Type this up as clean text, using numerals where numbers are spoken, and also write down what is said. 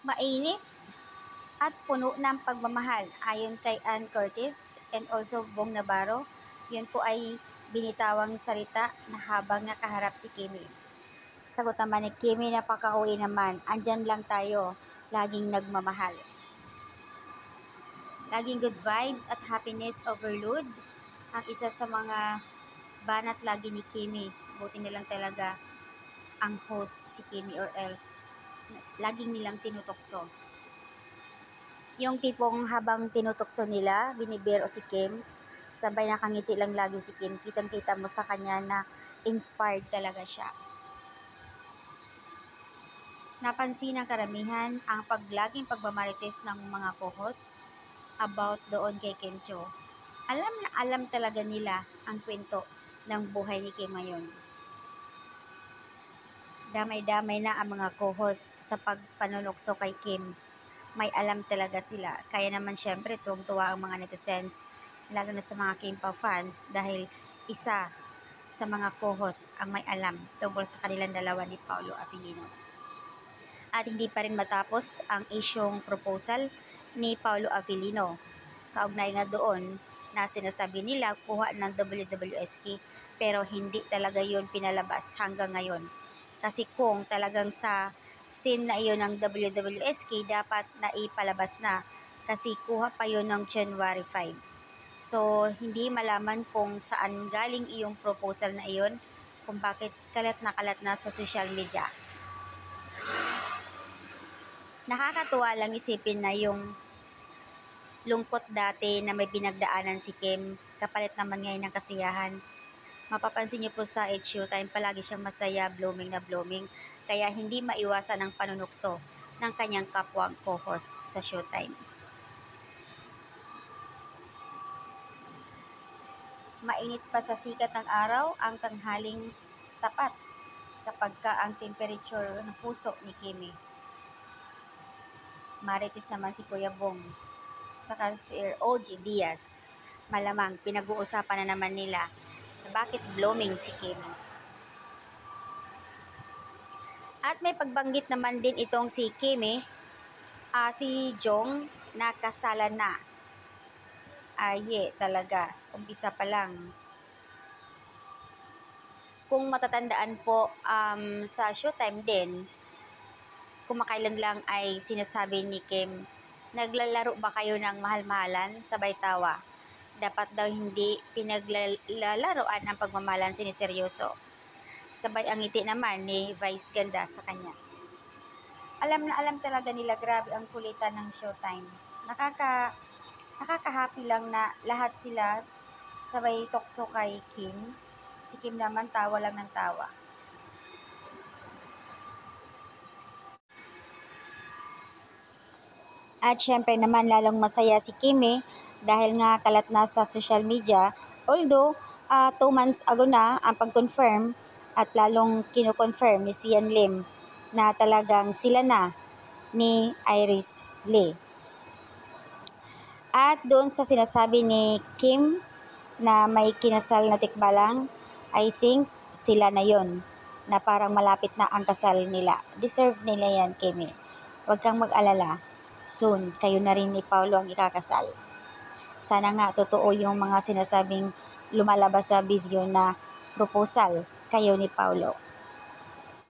Mainit at puno ng pagmamahal ayon kay Ann Curtis and also Bong Navarro. Yun po ay binitawang salita na habang nakaharap si Kimi. Sagot naman ni Kimi, napaka-uwi naman, andyan lang tayo, laging nagmamahal. Laging good vibes at happiness overload ang isa sa mga banat lagi ni Kimi. Buti nilang talaga ang host si Kimi or else laging nilang tinutokso. Yung tipong habang tinutokso nila, binibiro si Kim, sabay nakangiti lang lagi si Kim. Kitang-kita mo sa kanya na inspired talaga siya. Napansin ng karamihan ang laging pagmamarites ng mga co-host about doon kay Kim Cho. Alam na alam talaga nila ang kwento ng buhay ni Kim ngayon. Damay-damay na ang mga co-host sa pagpanunokso kay Kim. May alam talaga sila. Kaya naman syempre tuwang-tuwa ang mga netizens, lalo na sa mga Kim-Pao fans dahil isa sa mga co-host ang may alam tungkol sa kanilang dalawa ni Paolo Abilino. At hindi pa rin matapos ang isyong proposal ni Paolo Abilino. Kaugnay nga doon na sinasabi nila kuha ng WWSK pero hindi talaga yun pinalabas hanggang ngayon. Kasi kung talagang sa scene na iyon ng WWSK dapat naipalabas na kasi kuha pa yun ng January 5. So, hindi malaman kung saan galing iyong proposal na iyon, kung bakit kalat na sa social media. Nakakatuwa lang isipin na yung lungkot dati na may pinagdaanan si Kim, kapalit naman ngayon ng kasiyahan. Mapapansin niyo po sa It's Showtime, palagi siyang masaya, blooming na blooming, kaya hindi maiwasan ang panunukso ng kanyang kapwang co-host sa Showtime. Mainit pa sa sikat ng araw ang tanghaling tapat kapag ang temperature ng puso ni Kimi. Marites naman si Kuya Bong, saka si OG Diaz. Malamang pinag-uusapan na naman nila bakit blooming si Kimi. At may pagbanggit naman din itong si Kimi, si Jong na kasalan na. Talaga, umpisa pa lang. Kung matatandaan po sa Showtime din, kumakailan lang ay sinasabi ni Kim, naglalaro ba kayo ng mahal-mahalan? Sabay tawa. Dapat daw hindi pinaglalaroan ang pagmamahalan, siniseryoso. Sabay ang ngiti naman ni Vice Ganda sa kanya. Alam na alam talaga nila, grabe ang kulitan ng Showtime. Nakaka-happy lang na lahat sila sabay tokso kay Kim. Si Kim naman tawa lang ng tawa. At syempre naman lalong masaya si Kimi dahil nga kalat na sa social media. Although 2 months ago na ang pag-confirm at lalong kino-confirm ni Sian Lim na talagang sila na ni Iris Lee. At doon sa sinasabi ni Kim na may kinasal na tikbalang, I think sila na yon na parang malapit na ang kasal nila. Deserve nila yan, Kimi. Huwag kang mag-alala. Soon, kayo na rin ni Paolo ang ikakasal. Sana nga totoo yung mga sinasabing lumalabas sa video na proposal kayo ni Paolo.